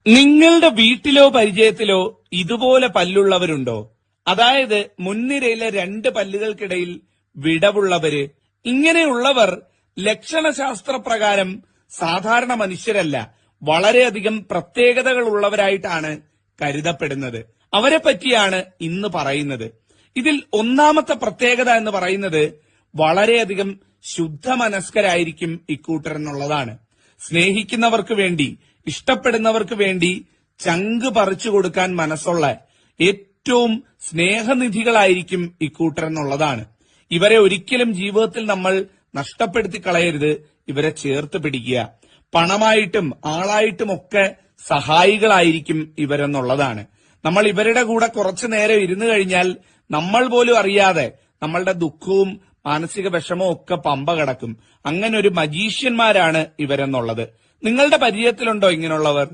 നിങ്ങളുടെ വീട്ടിലോ പരിചയത്തിലോ ഇതുപോലെ പല്ലുള്ളവരുണ്ടോ? അതായത് മുൻനിരയിലെ രണ്ട് പല്ലുകൾക്കിടയിൽ വിടവുള്ളവര്. ഇങ്ങനെയുള്ളവർ ലക്ഷണശാസ്ത്രപ്രകാരം സാധാരണ മനുഷ്യരല്ല, വളരെയധികം പ്രത്യേകതകൾ ഉള്ളവരായിട്ടാണ് കരുതപ്പെടുന്നത്. അവരെ പറ്റിയാണ് ഇന്ന് പറയുന്നത്. ഇതിൽ ഒന്നാമത്തെ പ്രത്യേകത എന്ന് പറയുന്നത് വളരെയധികം ശുദ്ധമനസ്കരായിരിക്കും ഇക്കൂട്ടർ എന്നുള്ളതാണ്. സ്നേഹിക്കുന്നവർക്ക് വേണ്ടി, ഇഷ്ടപ്പെടുന്നവർക്ക് വേണ്ടി ചങ്ക് പറിച്ചു കൊടുക്കാൻ മനസ്സുള്ള ഏറ്റവും സ്നേഹനിധികളായിരിക്കും ഇക്കൂട്ടർ എന്നുള്ളതാണ്. ഇവരെ ഒരിക്കലും ജീവിതത്തിൽ നമ്മൾ നഷ്ടപ്പെടുത്തി കളയരുത്. ഇവരെ ചേർത്ത് പിടിക്കുക. പണമായിട്ടും ആളായിട്ടും ഒക്കെ സഹായികളായിരിക്കും ഇവരെന്നുള്ളതാണ്. നമ്മൾ ഇവരുടെ കൂടെ കുറച്ചു നേരം ഇരുന്നു കഴിഞ്ഞാൽ നമ്മൾ പോലും അറിയാതെ നമ്മളുടെ ദുഃഖവും മാനസിക വിഷമവും ഒക്കെ പമ്പ കടക്കും. അങ്ങനെ ഒരു മജീഷ്യന്മാരാണ് ഇവരെന്നുള്ളത്. നിങ്ങളുടെ പരിചയത്തിലുണ്ടോ ഇങ്ങനെയുള്ളവർ?